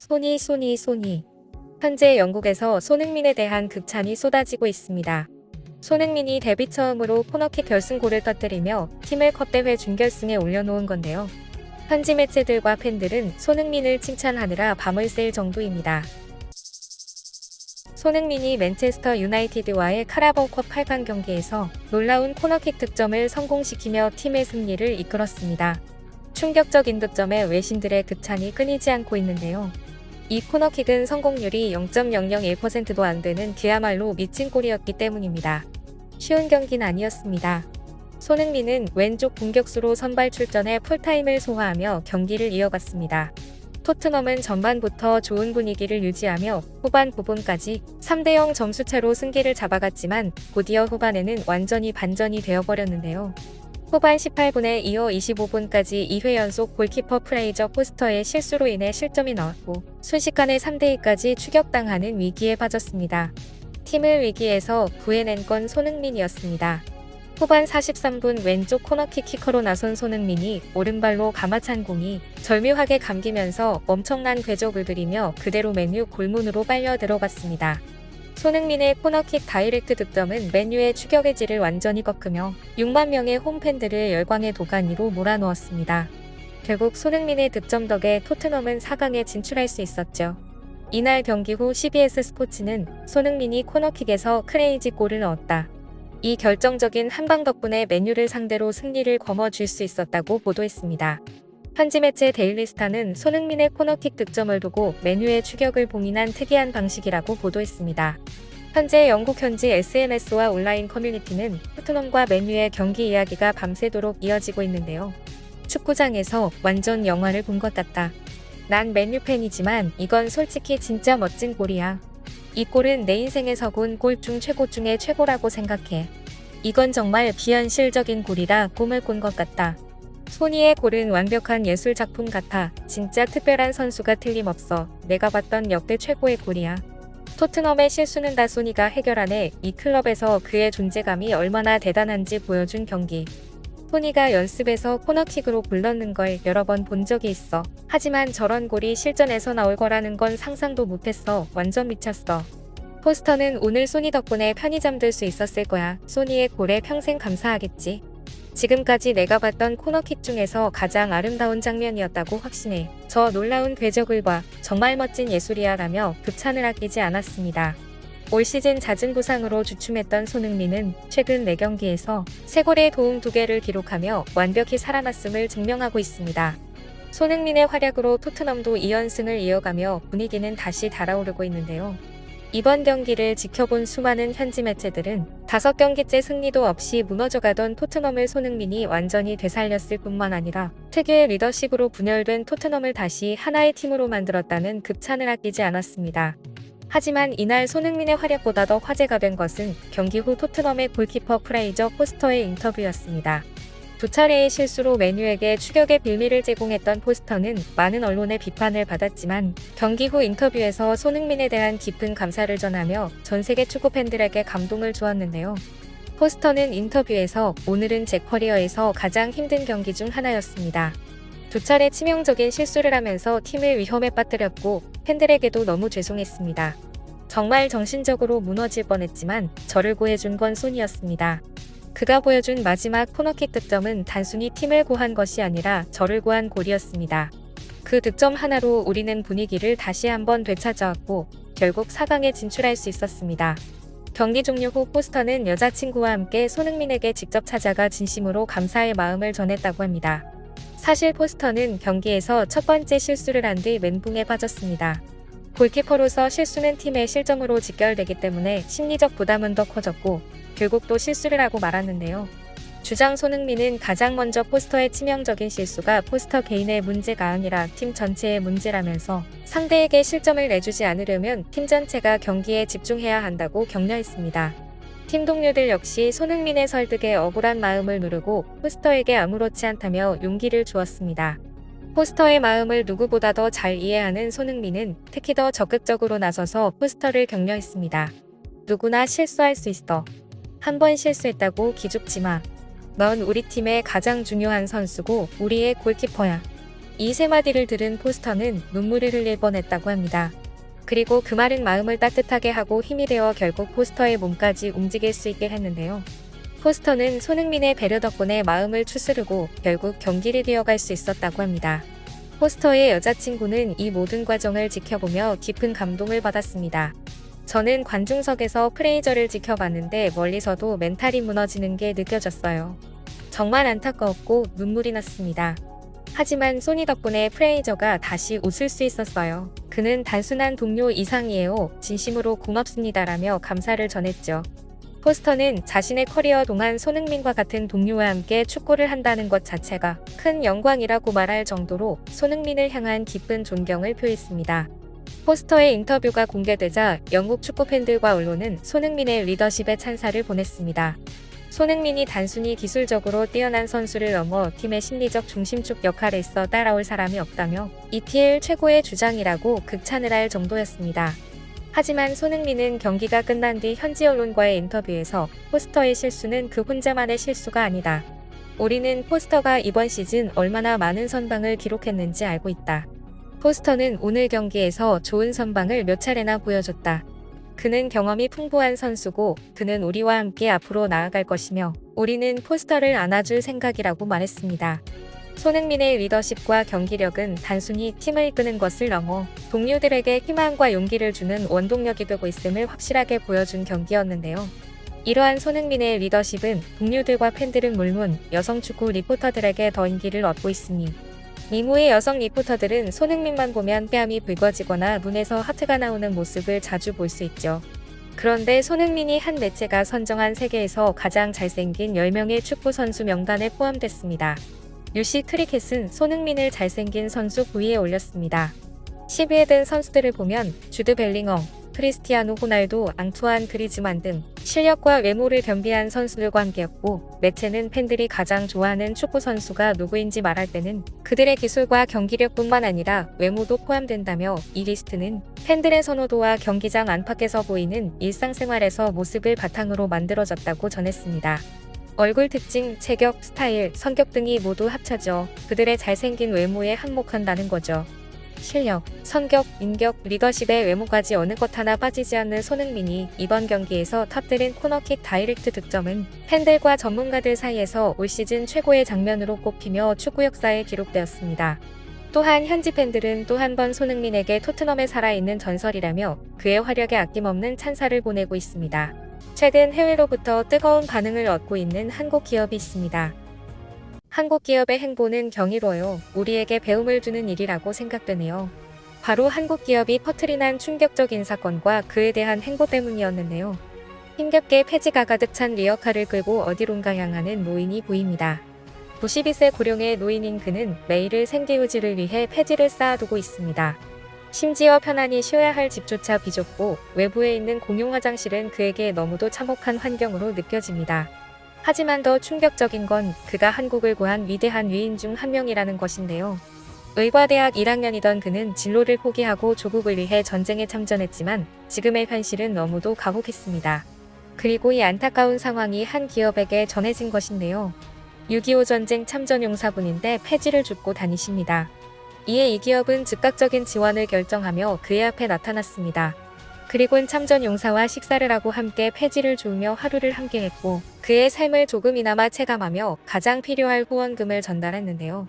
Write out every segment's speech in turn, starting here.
소니. 현재 영국에서 손흥민에 대한 극찬이 쏟아지고 있습니다. 손흥민이 데뷔 처음으로 코너킥 결승골을 터뜨리며 팀을 컵대회 준결승에 올려놓은 건데요. 현지 매체들과 팬들은 손흥민을 칭찬하느라 밤을 샐 정도입니다. 손흥민이 맨체스터 유나이티드와의 카라바오컵 8강 경기에서 놀라운 코너킥 득점을 성공시키며 팀의 승리를 이끌었습니다. 충격적인 득점에 외신들의 극찬이 끊이지 않고 있는데요. 이 코너킥은 성공률이 0.001%도 안 되는 그야말로 미친 골이었기 때문입니다. 쉬운 경기는 아니었습니다. 손흥민은 왼쪽 공격수로 선발 출전해 풀타임을 소화하며 경기를 이어갔습니다. 토트넘은 전반부터 좋은 분위기를 유지하며 후반 부분까지 3대0 점수차로 승기를 잡아갔지만 곧이어 후반에는 완전히 반전이 되어버렸는데요. 후반 18분에 이어 25분까지 2회 연속 골키퍼 프레이저 포스터의 실수로 인해 실점이 나왔고 순식간에 3대2까지 추격당하는 위기에 빠졌습니다. 팀을 위기에서 구해낸 건 손흥민이었습니다. 후반 43분 왼쪽 코너킥 키커로 나선 손흥민이 오른발로 감아찬 공이 절묘하게 감기면서 엄청난 궤적을 그리며 그대로 맨유 골문으로 빨려 들어갔습니다. 손흥민의 코너킥 다이렉트 득점은 맨유의 추격의 질을 완전히 꺾으며 6만 명의 홈팬들을 열광의 도가니로 몰아넣었습니다. 결국 손흥민의 득점 덕에 토트넘은 4강에 진출할 수 있었죠. 이날 경기 후 CBS 스포츠는 손흥민이 코너킥에서 크레이지 골을 넣었다. 이 결정적인 한방 덕분에 맨유를 상대로 승리를 거머쥘 수 있었다고 보도했습니다. 현지 매체 데일리스타는 손흥민의 코너킥 득점을 두고 맨유의 추격을 봉인한 특이한 방식이라고 보도했습니다. 현재 영국 현지 SNS와 온라인 커뮤니티는 토트넘과 맨유의 경기 이야기가 밤새도록 이어지고 있는데요. 축구장에서 완전 영화를 본 것 같다. 난 맨유 팬이지만 이건 솔직히 진짜 멋진 골이야. 이 골은 내 인생에서 본 골 중 최고 중에 최고라고 생각해. 이건 정말 비현실적인 골이라 꿈을 꾼 것 같다. 소니의 골은 완벽한 예술 작품 같아. 진짜 특별한 선수가 틀림없어. 내가 봤던 역대 최고의 골이야. 토트넘의 실수는 다 소니가 해결하네. 이 클럽에서 그의 존재감이 얼마나 대단한지 보여준 경기. 소니가 연습에서 코너킥으로 골 넣는 걸 여러 번 본 적이 있어. 하지만 저런 골이 실전에서 나올 거라는 건 상상도 못했어. 완전 미쳤어. 포스터는 오늘 소니 덕분에 편의점 들 수 있었을 거야. 소니의 골에 평생 감사하겠지. 지금까지 내가 봤던 코너킥 중에서 가장 아름다운 장면이었다고 확신해. 저 놀라운 궤적을 봐. 정말 멋진 예술이야 라며 극찬을 아끼지 않았습니다. 올 시즌 잦은 부상으로 주춤했던 손흥민은 최근 4경기에서 3골의 도움 2개를 기록하며 완벽히 살아났음을 증명하고 있습니다. 손흥민의 활약으로 토트넘도 2연승을 이어가며 분위기는 다시 달아오르고 있는데요. 이번 경기를 지켜본 수많은 현지 매체들은 5경기째 승리도 없이 무너져가던 토트넘을 손흥민이 완전히 되살렸을 뿐만 아니라 특유의 리더십으로 분열된 토트넘을 다시 하나의 팀으로 만들었다는 극찬을 아끼지 않았습니다. 하지만 이날 손흥민의 활약보다 더 화제가 된 것은 경기 후 토트넘의 골키퍼 프레이저 포스터의 인터뷰였습니다. 2차례의 실수로 맨유에게 추격의 빌미를 제공했던 포스터는 많은 언론의 비판을 받았지만 경기 후 인터뷰에서 손흥민에 대한 깊은 감사를 전하며 전 세계 축구 팬들에게 감동을 주었는데요. 포스터는 인터뷰에서 오늘은 제 커리어에서 가장 힘든 경기 중 하나였습니다. 2차례 치명적인 실수를 하면서 팀을 위험에 빠뜨렸고 팬들에게도 너무 죄송했습니다. 정말 정신적으로 무너질 뻔했지만 저를 구해준 건 손이었습니다. 그가 보여준 마지막 코너킥 득점은 단순히 팀을 구한 것이 아니라 저를 구한 골이었습니다. 그 득점 하나로 우리는 분위기를 다시 한번 되찾아왔고 결국 4강에 진출할 수 있었습니다. 경기 종료 후 포스터는 여자친구와 함께 손흥민에게 직접 찾아가 진심으로 감사의 마음을 전했다고 합니다. 사실 포스터는 경기에서 첫 번째 실수를 한 뒤 멘붕에 빠졌습니다. 골키퍼로서 실수는 팀의 실점으로 직결되기 때문에 심리적 부담은 더 커졌고 결국 또 실수를 하고 말았는데요. 주장 손흥민은 가장 먼저 포스터의 치명적인 실수가 포스터 개인의 문제가 아니라 팀 전체의 문제라면서 상대에게 실점을 내주지 않으려면 팀 전체가 경기에 집중해야 한다고 격려했습니다. 팀 동료들 역시 손흥민의 설득에 억울한 마음을 누르고 포스터에게 아무렇지 않다며 용기를 주었습니다. 포스터의 마음을 누구보다 더 잘 이해하는 손흥민은 특히 더 적극적으로 나서서 포스터를 격려했습니다. 누구나 실수할 수 있어. 한 번 실수했다고 기죽지 마. 넌 우리 팀의 가장 중요한 선수고 우리의 골키퍼야. 이 세 마디를 들은 포스터는 눈물을 흘릴 뻔했다고 합니다. 그리고 그 말은 마음을 따뜻하게 하고 힘이 되어 결국 포스터의 몸까지 움직일 수 있게 했는데요. 포스터는 손흥민의 배려 덕분에 마음을 추스르고 결국 경기를 뛰어갈 수 있었다고 합니다. 포스터의 여자친구는 이 모든 과정을 지켜보며 깊은 감동을 받았습니다. 저는 관중석에서 프레이저를 지켜봤는데 멀리서도 멘탈이 무너지는 게 느껴졌어요. 정말 안타까웠고 눈물이 났습니다. 하지만 소니 덕분에 프레이저가 다시 웃을 수 있었어요. 그는 단순한 동료 이상이에요. 진심으로 고맙습니다라며 감사를 전했죠. 포스터는 자신의 커리어 동안 손흥민과 같은 동료와 함께 축구를 한다는 것 자체가 큰 영광이라고 말할 정도로 손흥민을 향한 깊은 존경을 표했습니다. 포스터의 인터뷰가 공개되자 영국 축구 팬들과 언론은 손흥민의 리더십에 찬사를 보냈습니다. 손흥민이 단순히 기술적으로 뛰어난 선수를 넘어 팀의 심리적 중심축 역할에서 따라올 사람이 없다며 EPL 최고의 주장이라고 극찬을 할 정도였습니다. 하지만 손흥민은 경기가 끝난 뒤 현지 언론과의 인터뷰에서 포스터의 실수는 그 혼자만의 실수가 아니다. 우리는 포스터가 이번 시즌 얼마나 많은 선방을 기록했는지 알고 있다. 포스터는 오늘 경기에서 좋은 선방을 몇 차례나 보여줬다. 그는 경험이 풍부한 선수고 그는 우리와 함께 앞으로 나아갈 것이며 우리는 포스터를 안아줄 생각이라고 말했습니다. 손흥민의 리더십과 경기력은 단순히 팀을 이끄는 것을 넘어 동료들에게 희망과 용기를 주는 원동력이 되고 있음을 확실하게 보여준 경기였는데요. 이러한 손흥민의 리더십은 동료들과 팬들은 물론 여성 축구 리포터들에게 더 인기를 얻고 있으니 미모의 여성 리포터들은 손흥민만 보면 뺨이 붉어지거나 눈에서 하트가 나오는 모습을 자주 볼 수 있죠. 그런데 손흥민이 한 매체가 선정한 세계에서 가장 잘생긴 10명의 축구 선수 명단에 포함됐습니다. 뉴시 크리켓은 손흥민을 잘생긴 선수 9위에 올렸습니다. 10위에 든 선수들을 보면 주드 벨링엄, 크리스티아노 호날두, 앙투안 그리즈만 등 실력과 외모를 겸비한 선수들과 함께였고 매체는 팬들이 가장 좋아하는 축구 선수가 누구인지 말할 때는 그들의 기술과 경기력뿐만 아니라 외모도 포함된다며 이 리스트는 팬들의 선호도와 경기장 안팎에서 보이는 일상생활에서 모습을 바탕으로 만들어졌다고 전했습니다. 얼굴 특징, 체격, 스타일, 성격 등이 모두 합쳐져 그들의 잘생긴 외모에 한몫한다는 거죠. 실력, 성격, 인격, 리더십의 외모까지 어느 것 하나 빠지지 않는 손흥민이 이번 경기에서 터뜨린 코너킥 다이렉트 득점은 팬들과 전문가들 사이에서 올 시즌 최고의 장면으로 꼽히며 축구 역사에 기록되었습니다. 또한 현지 팬들은 또 한 번 손흥민에게 토트넘에 살아있는 전설이라며 그의 활약에 아낌없는 찬사를 보내고 있습니다. 최근 해외로부터 뜨거운 반응을 얻고 있는 한국 기업이 있습니다. 한국 기업의 행보는 경이로워요. 우리에게 배움을 주는 일이라고 생각되네요. 바로 한국 기업이 퍼뜨리난 충격적인 사건과 그에 대한 행보 때문이었는데요. 힘겹게 폐지가 가득 찬 리어카를 끌고 어디론가 향하는 노인이 보입니다. 92세 고령의 노인인 그는 매일의 생계유지를 위해 폐지를 쌓아두고 있습니다. 심지어 편안히 쉬어야 할 집조차 비좁고 외부에 있는 공용 화장실은 그에게 너무도 참혹한 환경으로 느껴집니다. 하지만 더 충격적인 건 그가 한국을 구한 위대한 위인 중 한 명이라는 것인데요. 의과대학 1학년이던 그는 진로를 포기하고 조국을 위해 전쟁에 참전했지만 지금의 현실은 너무도 가혹했습니다. 그리고 이 안타까운 상황이 한 기업에게 전해진 것인데요. 6.25 전쟁 참전용사분인데 폐지를 줍고 다니십니다. 이에 이 기업은 즉각적인 지원을 결정하며 그의 앞에 나타났습니다. 그리곤 참전용사와 식사를 하고 함께 폐지를 주우며 하루를 함께했고 그의 삶을 조금이나마 체감하며 가장 필요할 후원금을 전달했는데요.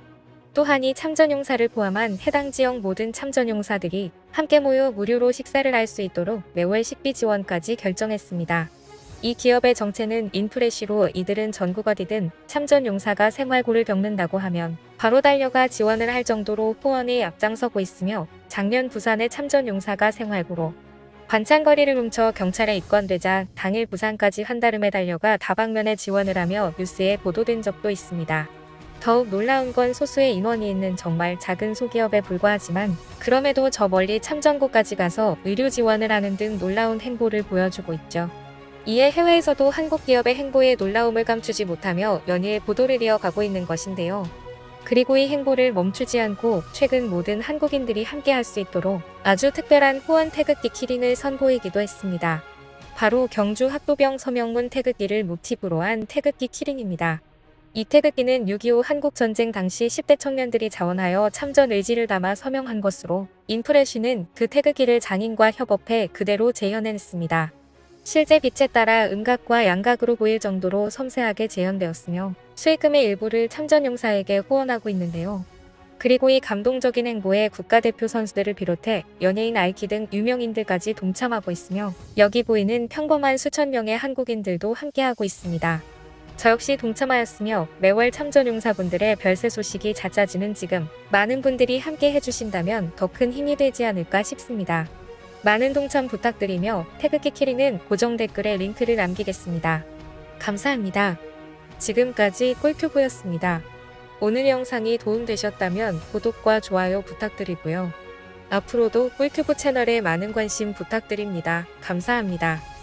또한 이 참전용사를 포함한 해당 지역 모든 참전용사들이 함께 모여 무료로 식사를 할 수 있도록 매월 식비 지원까지 결정했습니다. 이 기업의 정체는 인프레시로 이들은 전국 어디든 참전용사가 생활고를 겪는다고 하면 바로 달려가 지원을 할 정도로 후원에 앞장서고 있으며 작년 부산의 참전용사가 생활고로 반찬거리를 훔쳐 경찰에 입건되자 당일 부산까지 한달음에 달려가 다방면에 지원을 하며 뉴스에 보도된 적도 있습니다. 더욱 놀라운 건 소수의 인원이 있는 정말 작은 소기업에 불과하지만 그럼에도 저 멀리 참전고까지 가서 의료 지원을 하는 등 놀라운 행보를 보여주고 있죠. 이에 해외에서도 한국 기업의 행보에 놀라움을 감추지 못하며 연일 보도를 이어가고 있는 것인데요. 그리고 이 행보를 멈추지 않고 최근 모든 한국인들이 함께 할 수 있도록 아주 특별한 후원 태극기 키링을 선보이기도 했습니다. 바로 경주 학도병 서명문 태극기를 모티브로 한 태극기 키링입니다. 이 태극기는 6.25 한국전쟁 당시 10대 청년들이 자원하여 참전 의지를 담아 서명한 것으로 인프레쉬는 그 태극기를 장인과 협업해 그대로 재현해냈습니다. 실제 빛에 따라 음각과 양각으로 보일 정도로 섬세하게 재현되었으며 수익금의 일부를 참전용사에게 후원하고 있는데요. 그리고 이 감동적인 행보에 국가대표 선수들을 비롯해 연예인 아이키 등 유명인들까지 동참하고 있으며 여기 보이는 평범한 수천 명의 한국인들도 함께하고 있습니다. 저 역시 동참하였으며 매월 참전용사분들의 별세 소식이 잦아지는 지금 많은 분들이 함께 해주신다면 더 큰 힘이 되지 않을까 싶습니다. 많은 동참 부탁드리며 태극기 키링은 고정 댓글에 링크를 남기겠습니다. 감사합니다. 지금까지 꿀튜브였습니다. 오늘 영상이 도움되셨다면 구독과 좋아요 부탁드리고요. 앞으로도 꿀튜브 채널에 많은 관심 부탁드립니다. 감사합니다.